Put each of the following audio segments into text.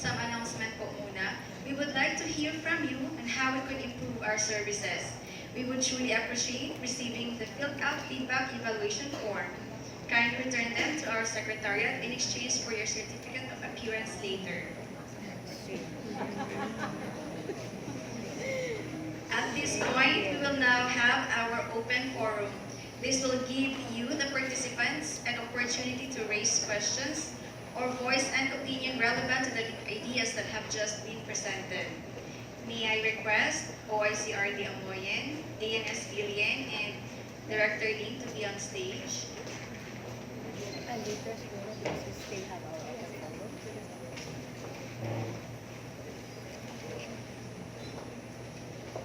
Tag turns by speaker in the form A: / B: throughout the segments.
A: some announcement po muna. We would like to hear from you on how we could improve our services. We would truly appreciate receiving the filled out feedback evaluation form. Kindly return them to our secretariat in exchange for your certificate of appearance later. At this point, we will now have our open forum. This will give you, the participants, an opportunity to raise questions or voice an opinion relevant to the ideas that have just been presented. May I request OICRD Amoyen, ANS Villian, and Director Ling to be on stage.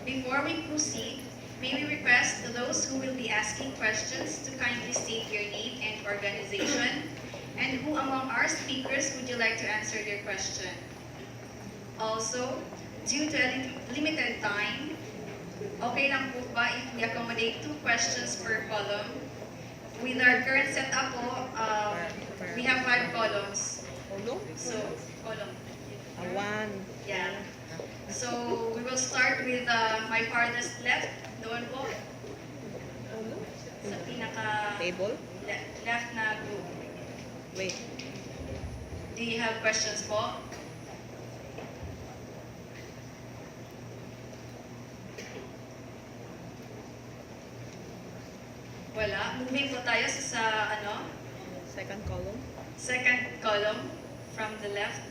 A: Before we proceed, may we request to those who will be asking questions to kindly state your name and organization, and who among our speakers would you like to answer their question? Also, due to a limited time, okay lang po ba if we accommodate 2 questions per column? With our current setup po, we have 5 columns. So, column.
B: One.
A: Yeah. So, we will start with my farthest left. Doon po. Sa pinaka
B: Table?
A: left na group.
B: Wait.
A: Do you have questions po? Wala. Moving po tayo sa
B: Second column.
A: second column from the left.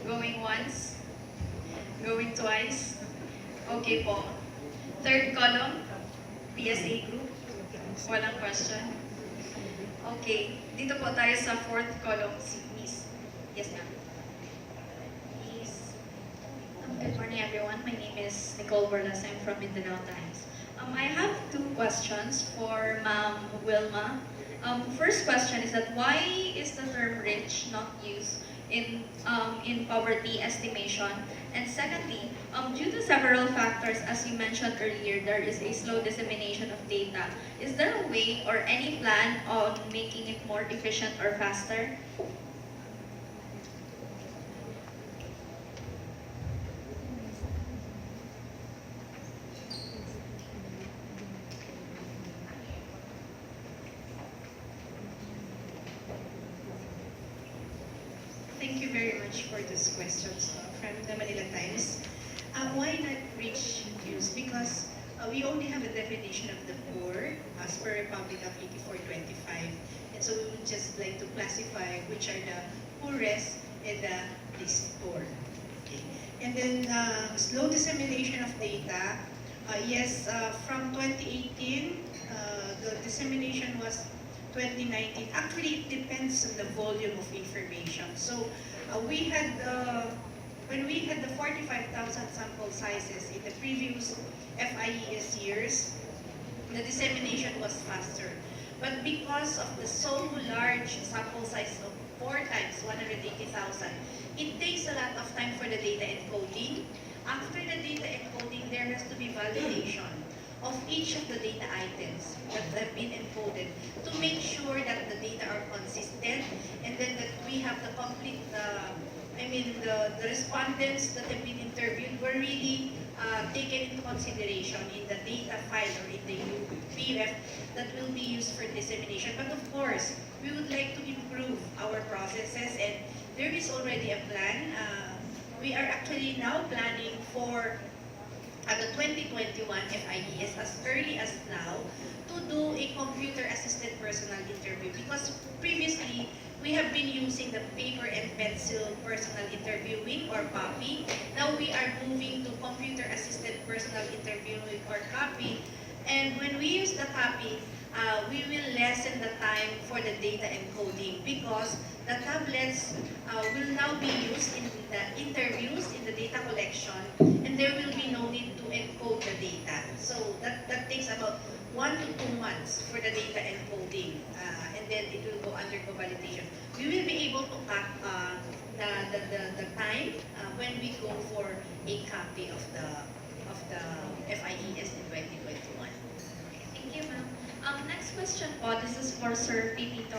A: Going once. Going twice. Okay po. Third column, PSA group. Walang question. Okay. Dito po tayo sa fourth column, si Miss. Yes, ma'am. Please.
C: Good morning, everyone. My name is Nicole Borlas. I'm from Mindanao Times. I have 2 questions for Ma'am Wilma. First question is that why is the term rich not used in poverty estimation? And secondly, due to several factors, as you mentioned earlier, there is a slow dissemination of data. Is there a way or any plan on making it more efficient or faster?
D: Thank you very much for these questions from the Manila Times. Why not rich use? Because we only have a definition of the poor as per Republic of 8425. And so we would just like to classify which are the poorest and the least poor. Okay. And then slow dissemination of data. Yes, from 2018, the dissemination was 2019. Actually, it depends on the volume of information. So we had, when we had the 45,000 sample sizes in the previous FIES years, the dissemination was faster. But because of the so large sample size of 4 times 180,000, it takes a lot of time for the data encoding. After the data encoding, there has to be validation of each of the data items that have been encoded to make sure that the data are consistent, and then that we have the complete, the respondents that have been interviewed were really taken into consideration in the data file or in the UPF that will be used for dissemination. But of course, we would like to improve our processes, and there is already a plan. We are actually now planning for the 2021 FIES as early as now to do a computer-assisted personal interview, because previously we have been using the paper and pencil personal interviewing or copy. Now we are moving to computer-assisted personal interviewing or copy, and when we use the copy, we will lessen the time for the data encoding, because the tablets will now be used in the interviews, in the data collection, and there will be no need to encode the data. So that takes about 1 to 2 months for the data encoding, and then it will go undergo validation. We will be able to cut the time when we go for a copy of the FIES in 2021.
C: Thank you, ma'am. Next question po, this is for Sir Pipito.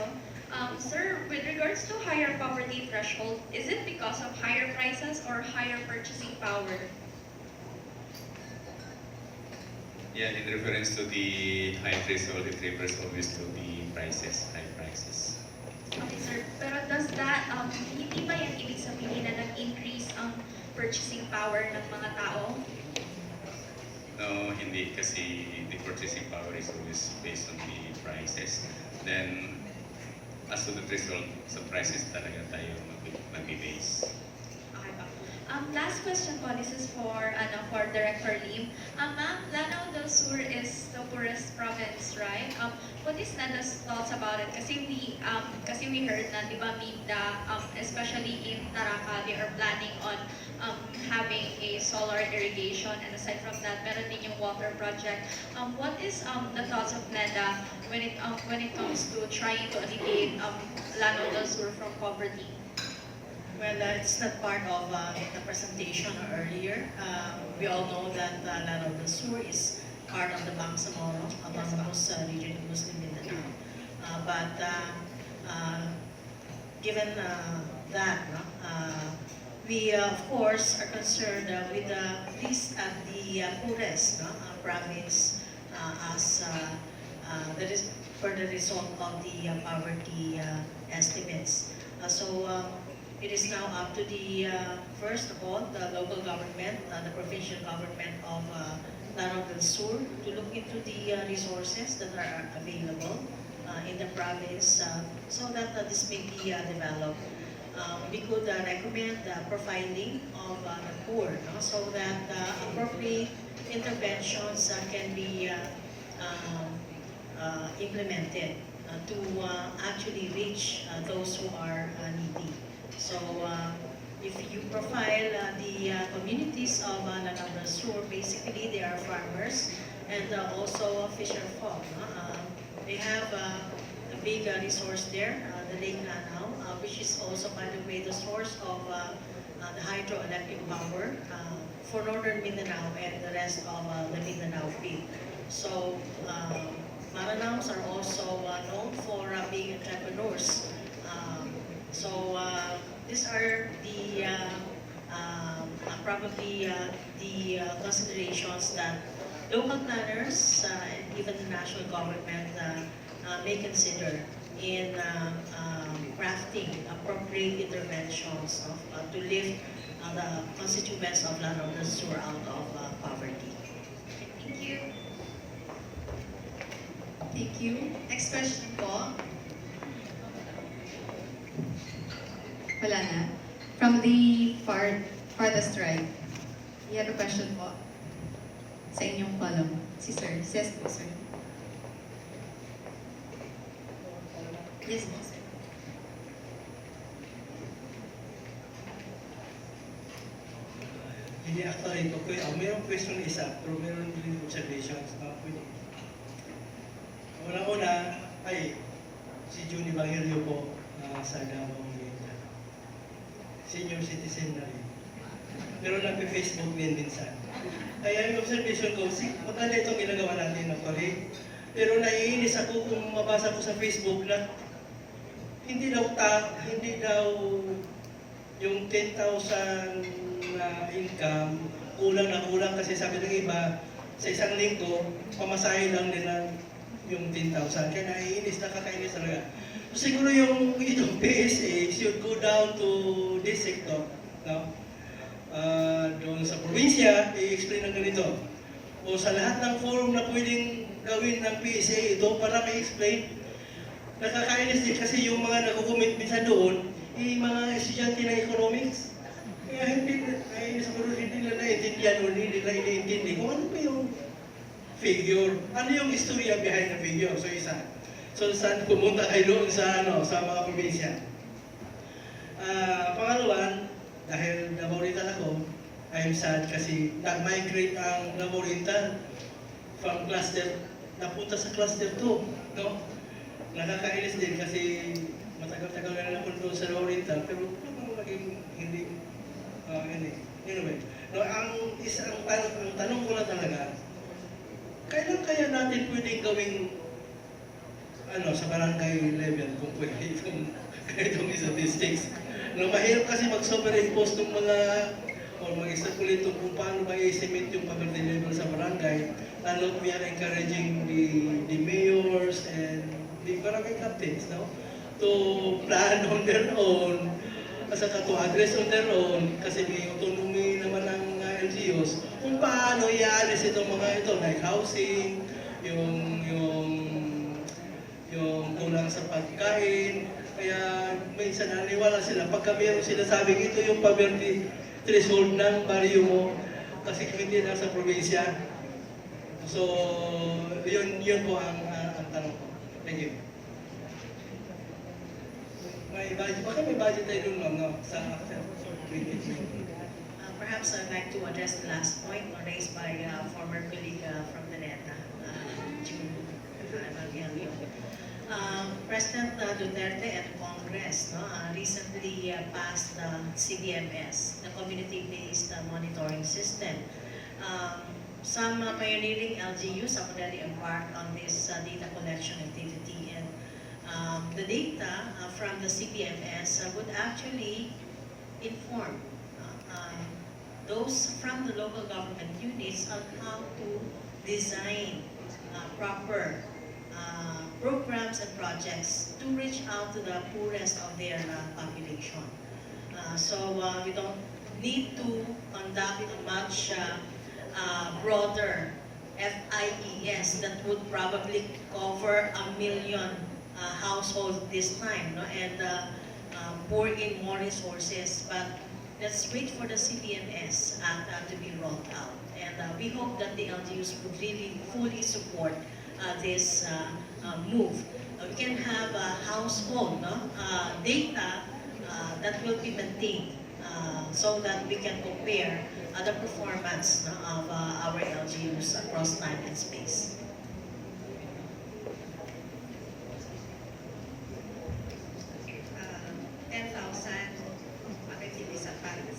C: Sir, with regards to higher poverty threshold, is it because of higher prices or higher purchasing power?
E: Yeah, in reference to the high threshold, it refers always to the prices, high prices.
C: Okay, sir. Pero does that, hindi ba yan ibig sabihin na nag-increase ang purchasing power ng mga tao?
E: No, hindi kasi the purchasing power is always based on the prices. Then, as to the threshold, sa prices talaga tayo mag-base.
C: Okay pa. Last question po, this is for Director Lim. Ma'am, Lanao del Sur is the poorest province, right? What is Nanda's thoughts about it? Kasi we heard na, di ba, Minda, especially in Taraca, they are planning on having a solar irrigation, and aside from that, meron din yung water project. What is the thoughts of Nanda when it comes to trying to alleviate Lanao del Sur from poverty?
D: Well, it's not part of the presentation earlier. We all know that Lanao del Sur is part of the Bangsamoro, Bangsamoro region in Muslim Mindanao. But given that, we of course are concerned with this at the poorest province as for the result of the poverty estimates. It is now up to the, first of all, the local government, the provincial government of Lanao del Sur to look into the resources that are available in the province so that this may be developed. We could recommend the profiling of the poor so that appropriate interventions can be implemented to actually reach those who are needy. So, if you profile the communities of Lanao del Sur, basically they are farmers and also fisher folk. They have a big resource there, the Lake Lanao, which is also, by the way, the source of the hydroelectric power for northern Mindanao and the rest of the Mindanao Peak. So, Maranaos are also known for being entrepreneurs. These are the probably the considerations that local planners and even the national government may consider in crafting appropriate interventions to lift the constituents of Lanao del Sur out of poverty.
C: Thank you.
A: Thank you. Next question po. Wala na. From the farthest right. You have a question po? Sa inyong column. Si Sir. Yes po, Sir. Yes po, Sir.
F: Hindi actually ito ko. Mayroong question isa, pero mayroon din observations. Pwede. Una-una ay si Juni Bangilio po sa Davao Media. Senior citizen na rin. Pero nagpe-Facebook din minsan. Kaya yung observation ko, maganda itong ginagawa natin actually. Pero naiinis ako kung mabasa ko sa Facebook na hindi daw yung 10,000 na income, kulang na kulang kasi sabi ng iba, sa isang linggo, pamasahe lang nila yung 10,000. Kaya naiinis, nakakainis talaga. So, siguro yung itong PSA should go down to this sector. No? Doon sa probinsya, i-explain ng ganito. O sa lahat ng forum na pwedeng gawin ng PSA, ito para i-explain. Nakakainis din kasi yung mga nag-comment minsan doon, mga estudyante ng economics. Kaya hindi nila naiintindihan o hindi nila iniintindi kung ano ba yung figure. Ano yung istorya behind the figure? So isa. So saan pumunta kayo doon sa mga probinsya? Pangalawa, dahil Davao Oriental ako, I'm sad kasi nag-migrate ang Davao Oriental from cluster, napunta sa cluster 2. No? Nakakainis din kasi matagal-tagal na ako doon sa Davao Oriental, pero ano naging hindi. Anyway, ang tanong ko na talaga, kailan kaya natin pwedeng gawing sa barangay level kung pwede itong ganitong statistics. Mahirap kasi mag-superimpose ng mga or mag-extrapolate kung paano ba i-estimate yung poverty level sa barangay. Lalo we are encouraging the mayors and the barangay captains, no? To plan on their own, saka to address on their own, kasi may autonomy naman ng LGUs, kung paano i-address itong mga ito, like housing, yung kulang sa pagkain. Kaya minsan naniwala sila, pagka meron sila sabing ito yung poverty threshold ng baryo mo, kasi hindi na sa probinsya. So, yun po ang tanong ko. Thank you. May budget, baka may budget tayo dun, ma'am, no? Sa after.
D: Perhaps I'd like to address the last point raised by former colleague from the NETA, June Evangelio. President Duterte and Congress recently passed the CDMS, the Community-Based Monitoring System. Some pioneering LGUs have already embarked on this data collection activity, and the data from the CPMS would actually inform those from the local government units on how to design proper programs and projects to reach out to the poorest of their population. So we don't need to conduct a much broader FIES that would probably cover 1 million households this time, no? And pour in more resources. But let's wait for the CPMS Act to be rolled out. And we hope that the LGUs would really fully support this move. We can have household data that will be maintained so that we can compare the performance of our LGUs across time and space.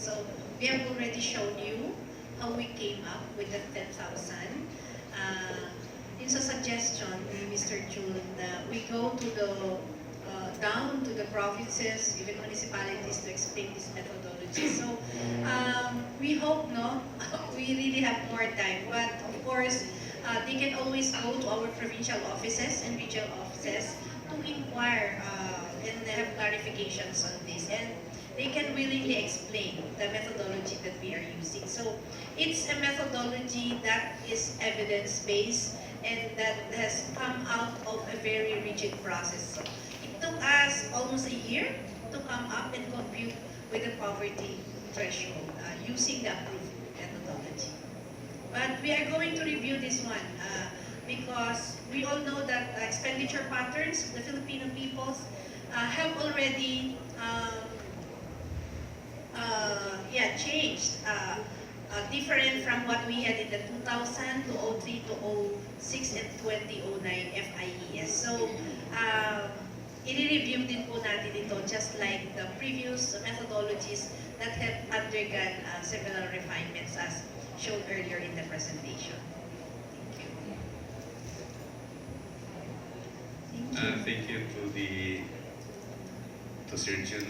G: So we have already shown you how we came up with the 10,000. In sa suggestion ni Mr. June na we go to the down to the provinces, even municipalities to explain this methodology. So we hope we really have more time. But of course, they can always go to our provincial offices and regional offices to inquire and have clarifications on this. And they can willingly explain the methodology that we are using. So it's a methodology that is evidence-based and that has come out of a very rigid process. So it took us almost a year to come up and compute with the poverty threshold using the approved methodology. But we are going to review this one because we all know that expenditure patterns of the Filipino peoples have already changed, different from what we had in the 2000 to 03 to 06 and 2009 FIES. So, i-review din po natin ito just like the previous methodologies that have undergone several refinements as shown earlier in the presentation.
E: Thank you to Sir Jun.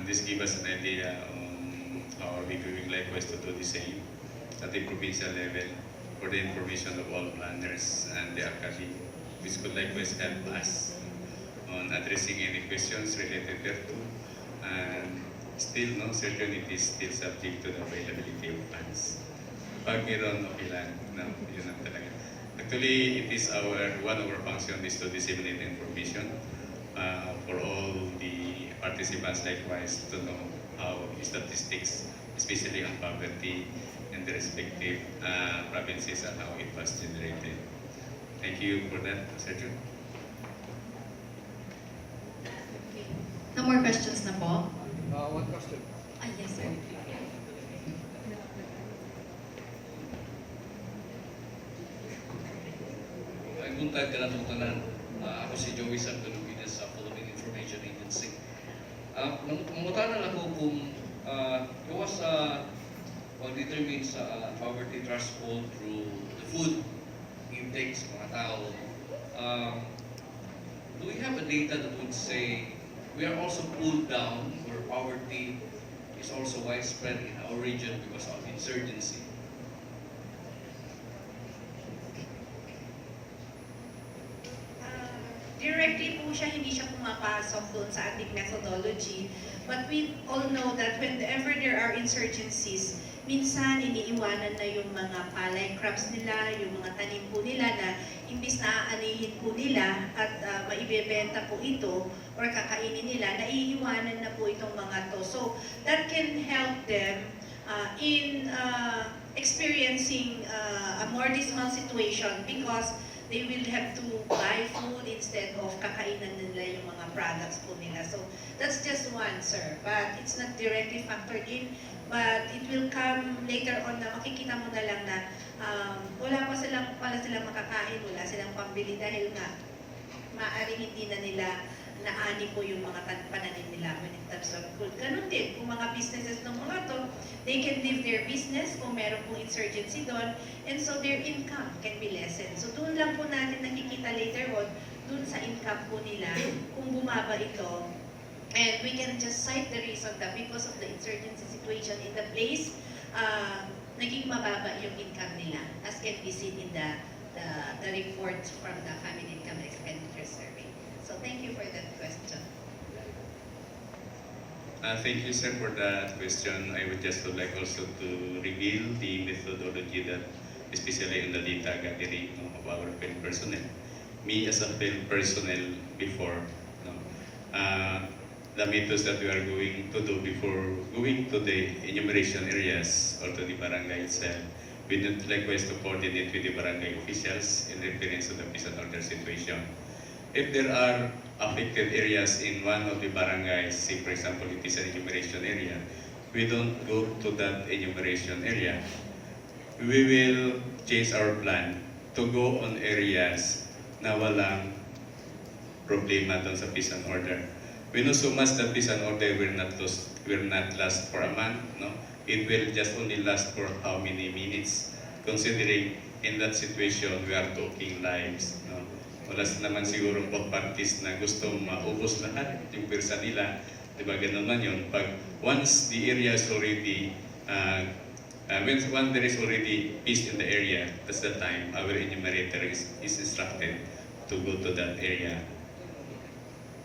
E: This gives us an idea on how we doing likewise to do the same at the provincial level for the information of all planners and the academy, which could likewise help us on addressing any questions related thereto. And still, certainly it is still subject to the availability of funds. Pag meron, okay lang. Yun ang talaga. Actually, it is one of our function is to disseminate information for all the participants likewise to know how statistics, especially on poverty and the respective provinces and how it was generated. Thank you for that, Sergio.
A: No more questions na po?
H: One question.
A: Yes, sir.
H: Ay, buntag ka na itong tanan. Ako si Joey Santonubinas sa Philippine Information Agency. Mangutanan ako kung was determine sa poverty threshold through the food intake sa mga tao. data that would say we are also pulled down where poverty is also widespread in our region because of insurgency.
G: Directly po siya, hindi siya pumapasok doon sa ating methodology. But we all know that whenever there are insurgencies, minsan iniiwanan na yung mga palay crops nila, yung mga tanim po nila na imbis na aanihin po nila at maibebenta po ito or kakainin nila, naiiwanan na po itong mga to. So that can help them in experiencing a more dismal situation because they will have to buy food instead of kakainan nila yung mga products po nila. So that's just one, sir. But it's not directly factored in. But it will come later on na makikita mo na lang na wala pala silang makakain, wala silang pambili dahil nga maaaring hindi na nila naani po yung mga pananim nila when it comes to food. Ganun din, kung mga businesses ng mga to, they can leave their business kung meron pong insurgency doon, and so their income can be lessened. So doon lang po natin nakikita later on, doon sa income po nila, kung bumaba ito, and we can just cite the reason that because of the insurgency situation in the place, naging mababa yung income nila, as can be seen in the reports from the Family Income Expenditure Survey. So thank you for that question.
E: Thank you, sir, for that question. I would just like also to reveal the methodology that, especially in the data gathering of our field personnel. Me as a field personnel before, the methods that we are going to do before going to the enumeration areas or to the barangay itself, we need likewise to coordinate with the barangay officials in reference to the peace and order situation. If there are affected areas in one of the barangays, say for example it is an enumeration area, we don't go to that enumeration area. We will change our plan to go on areas na walang problema doon sa peace and order. We know so much that peace and order will not last for a month, no? It will just only last for how many minutes, considering in that situation we are talking lives, no? Wala naman siguro both parties na gusto maubos lahat yung pirsa nila, di ba? Ganun man yun. Pag once the area is already when there is already peace in the area, that's the time our enumerator is instructed to go to that area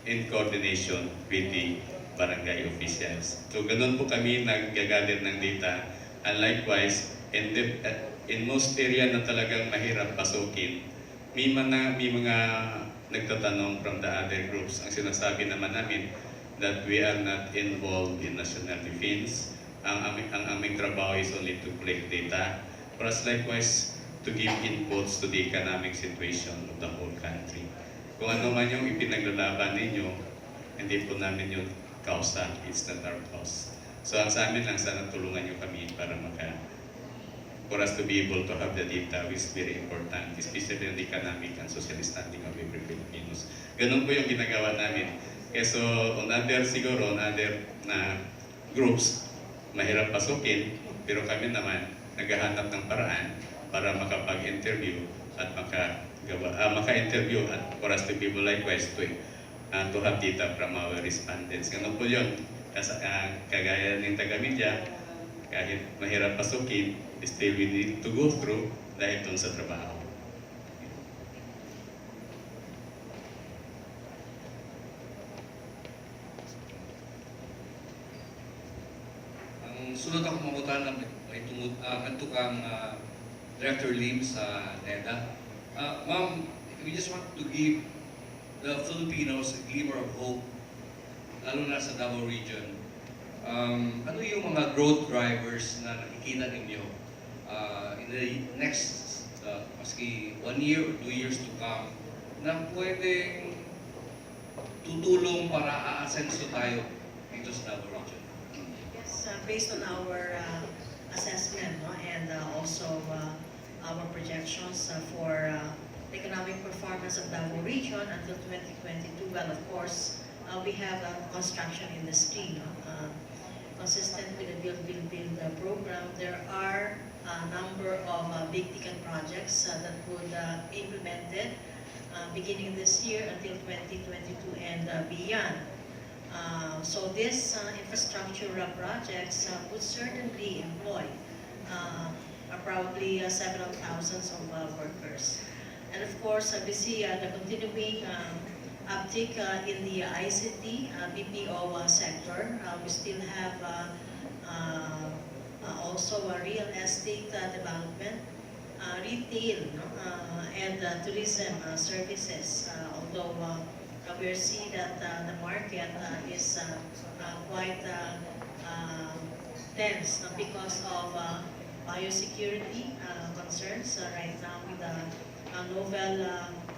E: in coordination with the barangay officials. So ganun po kami nag-gather ng data, and likewise in most area na talagang mahirap pasukin, may mga nagtatanong from the other groups. Ang sinasabi naman namin that we are not involved in national defense. Ang aming trabaho is only to collect data, for us likewise to give inputs to the economic situation of the whole country. Kung ano man yung ipinaglalaban ninyo, hindi po namin yung kausa. It's not our cause. So ang sa amin lang, sana tulungan nyo kami para for us to be able to have the data is very important, especially in the economic and social standing of every Filipinos. Ganun po yung ginagawa namin. Kaya so, on other na groups, mahirap pasukin, pero kami naman naghahanap ng paraan para makapag-interview at maka-interview at for us to be able likewise to have data from our respondents. Ganun po yun. Kagaya ng taga-media, kahit mahirap pasukin, still we need to go through dahil dun sa trabaho.
H: Ang sunod ako mamutan na may kanto kang Director Lim sa NEDA. Ma'am, we just want to give the Filipinos a glimmer of hope, lalo na sa Davao region. Ano yung mga growth drivers na nakikita ninyo in the next maski 1 year or 2 years to come na pwedeng tutulong para aasenso tayo dito sa Davao region?
D: Yes, based on our assessment, no, and also our projections for economic performance of Davao region until 2022, well, of course, we have a construction industry, no? Consistent with the Build program, there are a number of big ticket projects that would be implemented
G: beginning this year until 2022 and beyond. So this infrastructure projects would certainly employ probably several thousands of workers. And of course, we see the continuing uptick in the ICT, BPO sector. We still have also real estate development, retail, no? And tourism services. Although we see that the market is quite tense because of biosecurity concerns right now with the novel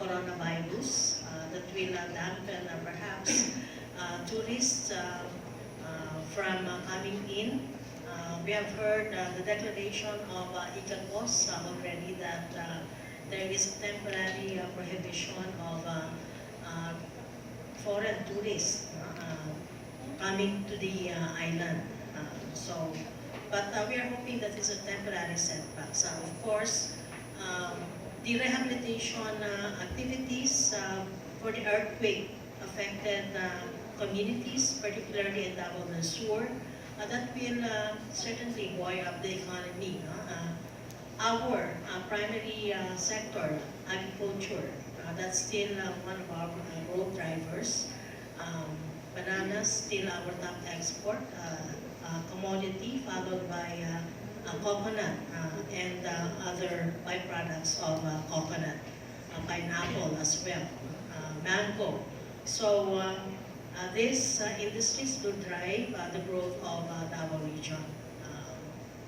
G: coronavirus that will dampen perhaps tourists from coming in. We have heard the declaration of ICAPOS already that there is temporary prohibition of foreign tourists coming to the island. But we are hoping that it's a temporary setback. So of course, the rehabilitation activities for the earthquake affected communities, particularly in Davao del Sur, that will certainly buoy up the economy. Our primary sector, agriculture, that's still one of our growth drivers. Bananas, still our top export commodity, followed by coconut and other byproducts of coconut, pineapple as well, mango. So these industries will drive the growth of Davao region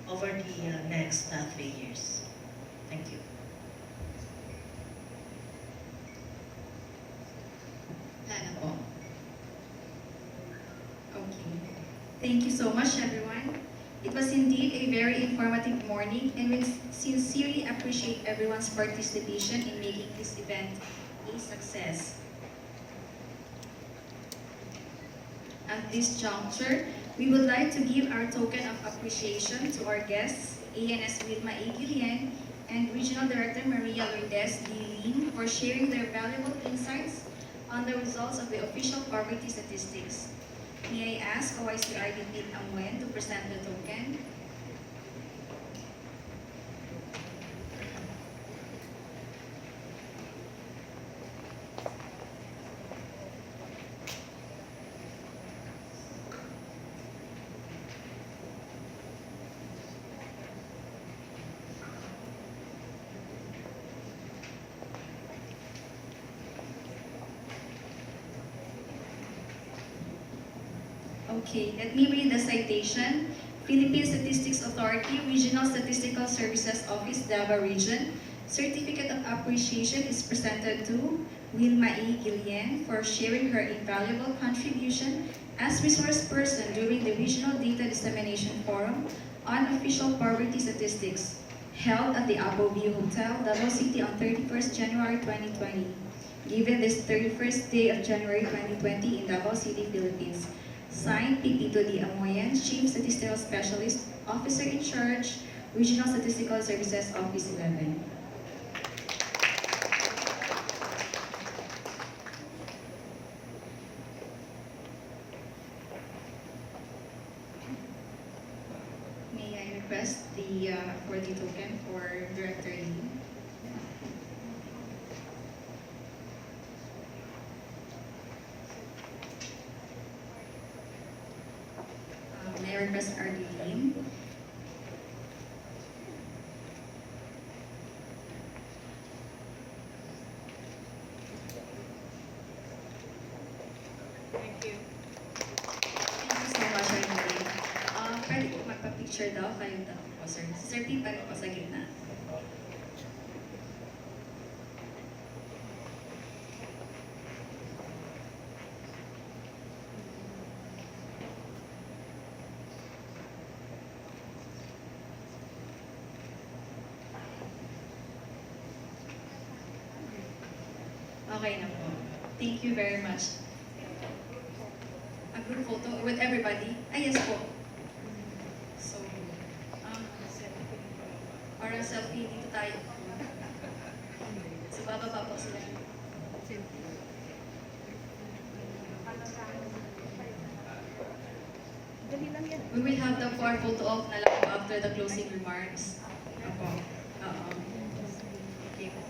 G: over the next 3 years. Thank you.
A: Lana po. Okay. Thank you so much, everyone. It was indeed a very informative morning, and we sincerely appreciate everyone's participation in making this event a success. At this juncture, we would like to give our token of appreciation to our guests, ANS Wilma A. Guillen and Regional Director Maria Lourdes D. Lin, for sharing their valuable insights on the results of the official poverty statistics. May I ask OICR David Amwen to present the token? Okay, let me read the citation. Philippine Statistics Authority, Regional Statistical Services Office, Davao Region. Certificate of Appreciation is presented to Wilma A. Guillen for sharing her invaluable contribution as resource person during the Regional Data Dissemination Forum on Official Poverty Statistics, held at the Abo View Hotel, Davao City on 31st January 2020, given this 31st day of January 2020 in Davao City, Philippines. Signed, Pipito D. Amoyan, Chief Statistical Specialist, Officer in Charge, Regional Statistical Services Office 11. May I request for the token for Director Lee? May I request Arlene?
B: Thank you.
A: Thank you so much, Arlene. Pwede po magpa-picture daw kayo daw po, sir. Sir P, paano po sa gitna? Okay na po. Thank you very much. A group photo with everybody? Ah, yes po. So, parang selfie dito tayo. So, bababa po sila.
B: Dali lang yan.
C: We will have the floor photo op na lang po after the closing remarks. Opo. Oo. Okay po.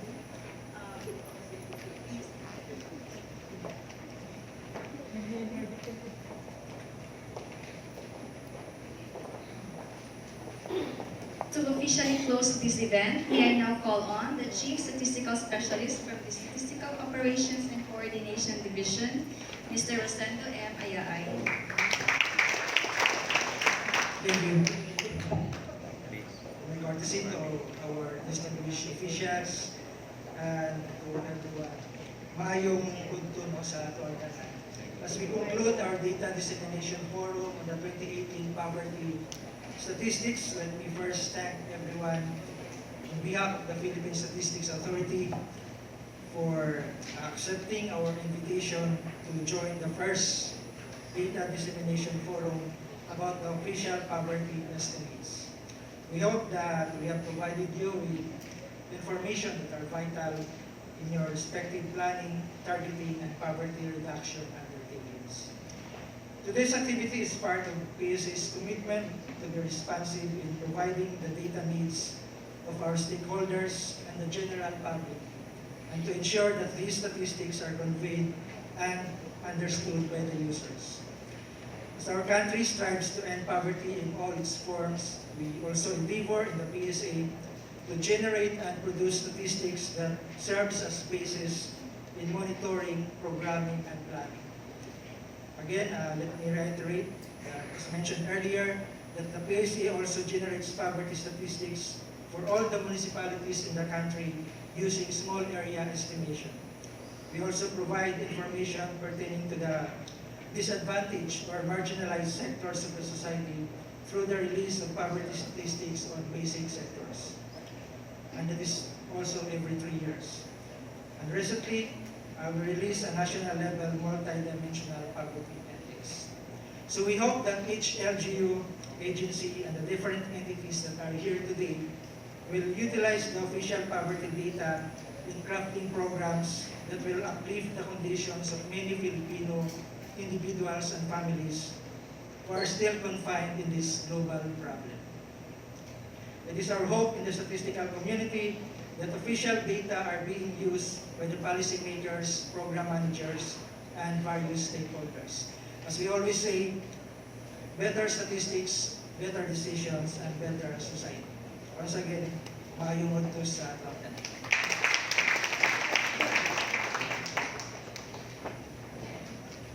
C: To officially close this event, may I now call on the Chief Statistical Specialist from the Statistical Operations and Coordination Division, Mr. Rosendo M. Ayaay.
I: Thank you. My courtesy to our distinguished officials and to everyone. Maayong kuntun mo sa ato ang tanan. As we conclude our Data Dissemination Forum on the 2018 Poverty Statistics, let me first thank everyone on behalf of the Philippine Statistics Authority for accepting our invitation to join the first Data Dissemination Forum about the official poverty estimates. We hope that we have provided you with information that are vital in your respective planning, targeting, and poverty reduction undertakings. Today's activity is part of PSA's commitment to be responsive in providing the data needs of our stakeholders and the general public, and to ensure that these statistics are conveyed and understood by the users. As our country strives to end poverty in all its forms, we also endeavor in the PSA to generate and produce statistics that serves as basis in monitoring, programming, and planning. Again, let me reiterate, as mentioned earlier, that the PSA also generates poverty statistics for all the municipalities in the country using small area estimation. We also provide information pertaining to the disadvantaged or marginalized sectors of the society through the release of poverty statistics on basic sectors. And that is also every 3 years. And recently, we released a national level multi-dimensional poverty index. So we hope that each LGU, agency, and the different entities that are here today will utilize the official poverty data in crafting programs that will uplift the conditions of many Filipino individuals and families who are still confined in this global problem. It is our hope in the statistical community that official data are being used by the policymakers, program managers, and various stakeholders. As we always say, better statistics, better decisions, and better society. Once again, maayong utos sa taon.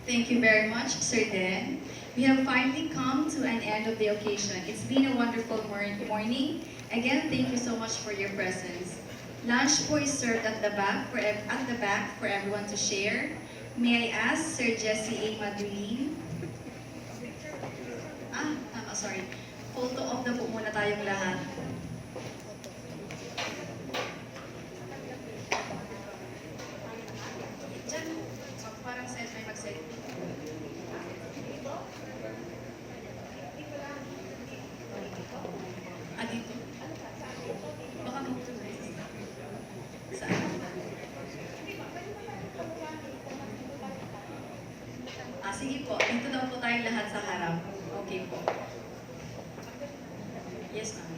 C: Thank you very much, Sir Dan. We have finally come to an end of the occasion. It's been a wonderful morning. Again, thank you so much for your presence. Lunch po is served at the back for everyone to share. May I ask Sir Jesse A. Madulin? Sorry. Photo op na po muna tayong lahat. Diyan, parang set, may mag-set. Dito. Baka saan? Sige po. Dito daw po tayong lahat sa harap. Okay po. Yes, ma'am.